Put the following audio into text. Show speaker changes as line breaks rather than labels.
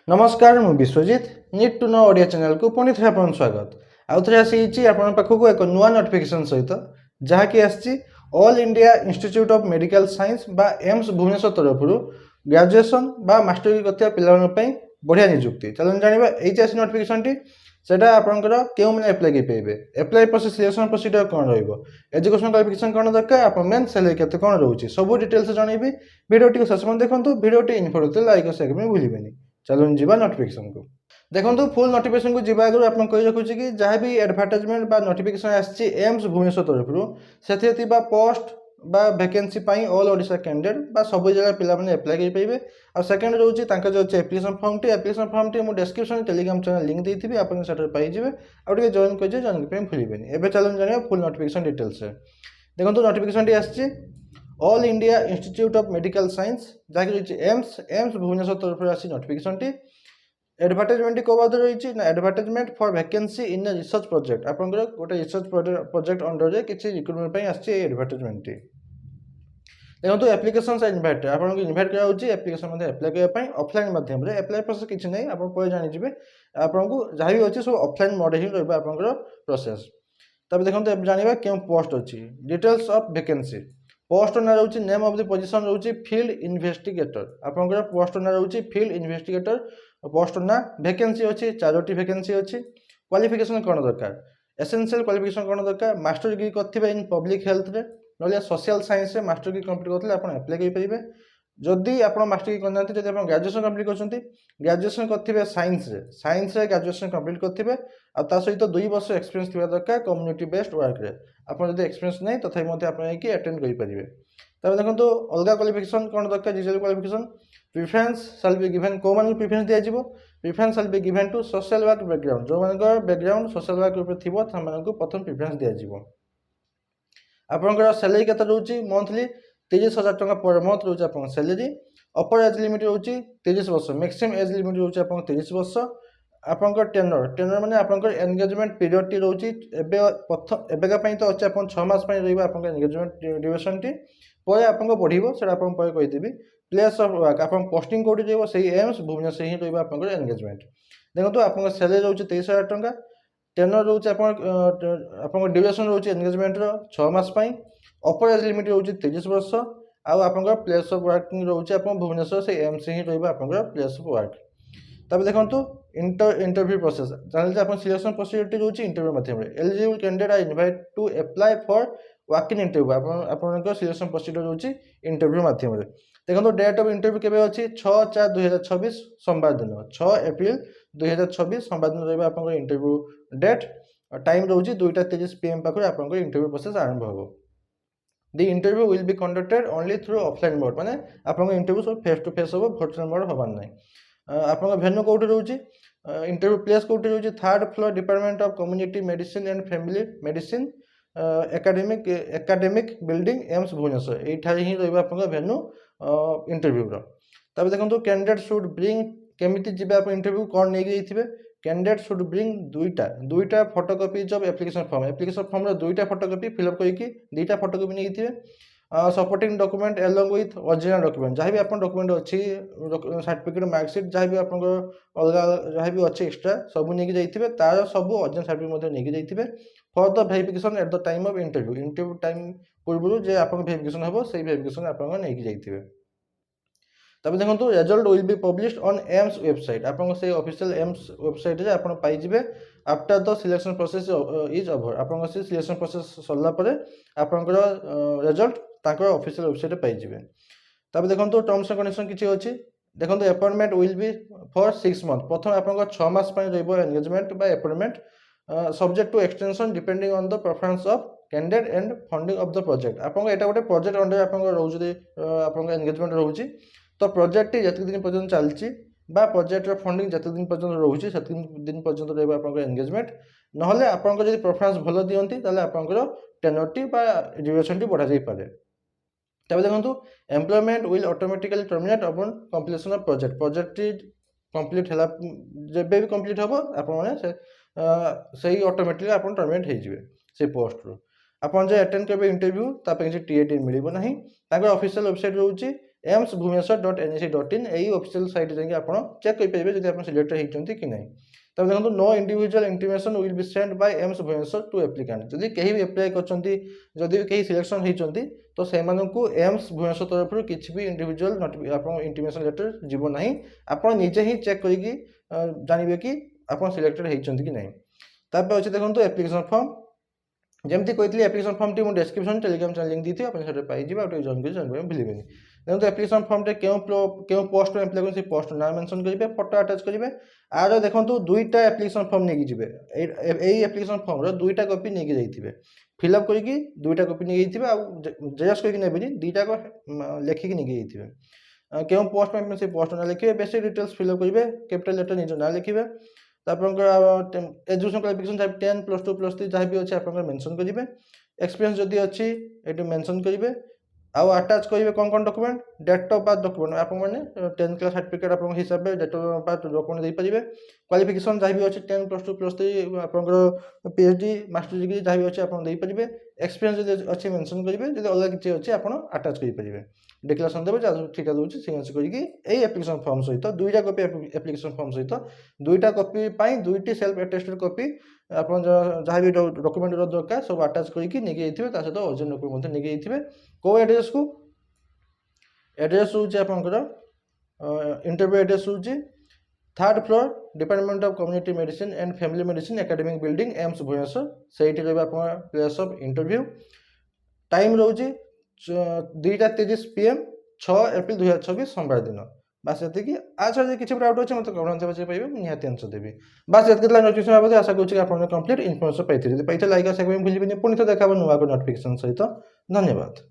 नमस्कार मु Biswajit need to know Odia channel को पुणी थे आपन स्वागत आउ थे आसी आपन पाखक एक नुआ नोटिफिकेशन सहित जहाँकि आसी all India institute of medical science बा एम्स भुवनेश्वर तरफ ग्रेजुएशन बा मास्टर डिग्री करथिबा पिलावन बढ़िया नियुक्ति चलन जानिबा एच आसी नोटिफिकेशन टी सेटा आपनकर केउ माने अप्लाई कर पेबे अप्लाई प्रोसेस सिलेक्शन प्रोसीजर कोन रहइबो एजुकेशन क्वालिफिकेशन कोन दरकार आपन मेन सैलरी केते कोन रहउची सब डिटेल्स जणैबी वीडियो टी ससमन देखंतु वीडियो टी इन्फॉर्मेटिव लाइक और शेयर करबे भूलिबेनी चलो जीवा नोटिफिकेशन को देखो फुल नोटिफिकेशन को जीवा आगे आपन कहि रखुची कि जहाँ भी एडवर्टाइजमेंट बा नोटिफिकेशन आछि एम्स भुवनेश्वर तरफ से पोस्ट बा वैकेंसी पाई ऑल ओडिशा कैंडिडेट बा सब जगह पिला माने अप्लाई कर पाइबे और सेकंड रहउची तांका जो एप्लिकेशन फॉर्म टी मु डिस्क्रिप्शन टेलीग्राम चैनल लिंक देइथिबी आपन सेटर पाइ जिवे और टिके जॉइन कर जे जॉइन पे भूलिबेनी एबे चलन जानिया फुल नोटिफिकेशन डिटेल्स देखो नोटिफिकेशन टी आछि all India institute of medical science जहाँकि एम्स भुवनेश्वर तरफ आसी नोटिफिकेशन टी एडवर्टाइजमेंट को बाद रही ना advertisement for vacancy in research project आपंकर गोटे रिसर्च प्रोजेक्ट अंडर रे किछि रिक्रुटमेंट पई आसी एडवर्टाइजमेंट टी देखो एप्लिकेशन इनवाइट आपको इनवाइट करा एप्लिकेशन मध्ये अप्लाई करबा पई ऑफलाइन माध्यम रे अप्लाई प्रोसेस किछि नै आपन पय जानि जिवे आपनको जहाँ भी अछि सब ऑफलाइन मोड ही रहबा आपनकर प्रोसेस तब देखो जानिबा केउ पोस्ट अछि डिटेल्स ऑफ वैकेंसी पोस्ट ना रोचे नेम ऑफ द पोजीशन रोचे फील्ड इन्वेस्टिगेटर आपनकर पोस्ट ना रोचे फील्ड इन्वेस्टिगेटर पोस्ट ना वैकेंसी अछि चारोटी वैकेंसी अछि क्वालिफिकेशन कोन दरकार एसेंशियल क्वालिफिकेशन कोन दरकार मास्टर डिग्री करथिबे इन पब्लिक हेल्थ रे नलिया सोशल साइंस रे मास्टर डिग्री कंप्लीट करथिले आपन अप्लाई करि परिबे जदि आपन मास्टर डिग्री करनांती जदि आपन ग्रेजुएशन कंप्लीट करछंती ग्रेजुएशन करथिबे साइंस रे ग्रेजुएशन कंप्लीट करथिबे आ ता सहित 2 वर्ष एक्सपीरियंस थिबा दरकार कम्युनिटी बेस्ड वर्क रे आपन जदि एक्सपीरियंस नै तथापि मते आपन कि अटेंड करि परिबे तबे देखंतु अलगा क्वालिफिकेशन कोन दरकार digital qualification preference shall be given को मान प्रेफरेंस दिया जिवो preference shall be given to social work background जो मानकर बैकग्राउंड सोशल वर्क ऊपर थिबो त मानको प्रथम प्रेफरेंस दिया जिवो आपनकर सैलरी केते रहउची मंथली 30000 टका पर मंथ रहउची आपन सैलरी अपर एज लिमिट रहउची 30 वर्ष मैक्सिमम एज लिमिट रहउची आपन 30 वर्ष आपनकर टेनर माने आपनकर एंगेजमेंट पीरियड टी रहउची एबेका पई तो अछि आपन 6 मास पई रहइबा आपनकर एंगेजमेंट ड्यूरेशन टी पय आपन बढ़िबो सेटा आपन पय कहि देबी प्लेस ऑफ वर्क आपन पोस्टिंग कोड जेबो सही एम्स भुवनेश्वर ही रहइबा आपनकर एंगेजमेंट देखो आपनकर सैलरी रहउची 23000 टका टेनर रहउची आपनकर ड्यूरेशन रहउची एंगेजमेंट रो 6 मास पई अपर एज लिमिट रहउची 30 वर्ष आ आपनकर प्लेस ऑफ वर्किंग रहउची आपन भुवनेश्वर से एम्स ही रहइबा आपनकर प्लेस ऑफ वर्क तब देखंतु इंटरव्यू प्रोसेस जानल जे अपन सिलेक्शन प्रोसीजर रहउची इंटरव्यू माध्यम रे eligible candidate are invite to apply for walk in interview आपन सिलेक्शन प्रोसीजर रहउची इंटरव्यू माध्यम रे देखंतु डेट ऑफ इंटरव्यू केबे अछि 6/4/2026 सोमवार दिन 6 अप्रैल 2026 सोमवार दिन रहबा आपन इंटरव्यू डेट टाइम रहउची 2:30 PM पाखर आपन इंटरव्यू प्रोसेस आरंभ होबो The interview will be conducted only through offline mode माने आपन इंटरव्यू सब फेस टू फेस होबो वर्चुअल मोड होबान नै आपन भेन्यू कोठी रहउची इंटरव्यू प्लेस कोठी रहउची third floor department of community medicine and family medicine academic building AIIMS Bhubaneswar एठा ही रहबा आपन भेन्यू इंटरव्यू रो तब देखंतु कैंडिडेट शुड ब्रिंग केमिति जिबा आप इंटरव्यू कोन नै गइथिबे कैंडिडेट शुड ब्रिंग दुईटा फोटोकॉपीज ऑफ एप्लिकेशन फॉर्म रो दुईटा फोटोकॉपी फिलअप करके दुईटा फोटोकॉपी नै गइथिबे supporting document along with original document जहाँ भी आपन डॉक्यूमेंट अछि सर्टिफिकेट मार्कशीट जहाँ भी आपन अलगा जहाँ भी अछि एक्स्ट्रा सब नै जाइथिबे तार सब ओरिजिनल सर्टिफिकेट मध्ये नै जाइथिबे for the verification at the time of interview time पूर्व जे आपन वेरिफिकेशन हबो सेही वेरिफिकेशन आपन नै जाइथिबे तब देखंतु result will be published on AIIMS website आपन से ऑफिशियल एम्स वेबसाइट रे आपन पाइ जिवे after the selection process is over आपन से सिलेक्शन प्रोसेस सरला परे आपन रिजल्ट ताकर ऑफिशियल वेबसाइट रे पाइ जिवे तब देखंतु टर्म्स एंड कंडीशन किछि अछि देखंतु appointment will be for 6 month प्रथम आपन 6 मास पय रहबो engagement bye appointment subject to extension depending on the preference of candidate and funding of the project आपन एटा गोटे प्रोजेक्ट अंडर आपन रहउछि आपन एंगेजमेंट रहउछि तो प्रोजेक्ट जति दिन पर्यंत चलछि बा प्रोजेक्ट रो फंडिंग जति दिन पर्यंत रहउछि सति दिन पर्यंत रहबा आपन एंगेजमेंट नहले आपन जदि प्रेफरेंस भलो दियंती ताले आपन टेनरटी बा ड्यूरेशन टी बढ़ा जाई पारे तबे देखंतु employment will automatically terminate upon completion of project complete हला जेबे भी कंप्लीट होबो आपन माने से सही ऑटोमेटिकली आपन टर्मिनेट हे जिवे से पोस्ट रो आपन जे अटेंड करबे इंटरव्यू ता पे जे टीएटी मिलिबो नाही ताकर ऑफिशियल वेबसाइट रहउछि AIIMS.bhubaneswar.nic.in यही ऑफिशियल साइट जाके आप चेक करेंगे जब आप सिलेक्टेड होती कि नहीं। तब देखो no individual intimation will be send by AIIMS Bhubaneswar to applicant जदि कहीं भी एप्लाई करछंती जदि कहीं सिलेक्शन होइछंती तो सेमानंकु एम्स भुवनेश्वर तरफ किछि भी इंडिविजुअल आपन इंटीमेशन लेटर जीवो नाही आपन निजे ही चेक करिकि जानिबे कि आपन सिलेक्टेड होइछंती कि नहीं। तापर अछि देखंतु एप्लिकेशन फॉर्म जमती कहती एप्लिकेशन फॉर्म टी डिस्क्रिप्शन टेलीग्राम चैनल लिंक दी आप पाई जॉइन कर भूलें। देखो एप्लिकेशन फॉर्म टे क्यों पोस्ट में एप्लाई करें पोस्ट ना मेंशन करेंगे फोटो अटैच करेंगे आर देखो दुईटा एप्लिकेशन फॉर्म नहीं जी एप्लिकेशन फॉर्म दुईटा कॉपी नहीं जाइए फिलअप करके दुईटा कॉपी नहीं जेरक्स करके नेबेनी दुईटा लिखिकी नहीं जाइए क्यों पोस्ट में से पोस्ट ना लिखे बेसिक डिटेल्स फिलअप करेंगे कैपिटल लेटर निज ना लिखे एजुकेशन क्वालिफिकेशन 10 +2 +3 जहाँ भी अच्छे आप मेंशन करेंगे एक्सपीरियंस जदि अच्छी ये मेंशन करेंगे आउ अटैच करेंगे कौन document date of birth document आप 10th क्लास सर्टिफिकेट आप हिसाब से डेट ऑफ बर्थ डॉक्यूमेंट दे पारे क्वालिफिकेशन जहाँ भी अच्छे 10 +2 +3 आप PhD मास्टर डिग्री जहाँ भी अच्छे आप पारे एक्सपीरियंस जब अच्छे मेंशन करेंगे जब अलग किसी अच्छे आप अटैच करेंगे डिक्लेरेशन देवे जहाँ ठीका दूसरी सिग्नेचर करके एप्लिकेशन फॉर्म सहित दुईटा कॉपी एप्लिकेशन फॉर्म सहित दुईटा कॉपी दुईटी सेल्फ अटेस्टेड कॉपी आप जहाँ भी डॉक्यूमेंट दरकार सब अटैच करके नहीं सहित ओरिजिनल डॉक्यूमेंट नहीं कौ एड्रेस को एड्रेस हूँ आप इंटरव्यू एड्रेस हूँ 3rd floor department of community medicine and family medicine academic building AIIMS Bhubaneswar से प्लेस ऑफ इंटरव्यू टाइम रोचे 2:30 PM 6 एप्रिल 2026 सोमवार दिन बास ये आज किसी डाउट अच्छे मतलब कमेंट बचे पाइबे निहाती आंसर देवी बास ये नोटिफिकेशन बाबद आशा करूँ कि आप कंप्लीट इनफॉरमेशन पाई लाइक भूलिए पुणी तो देखा नुआ नोटिफिकेशन सहित धन्यवाद।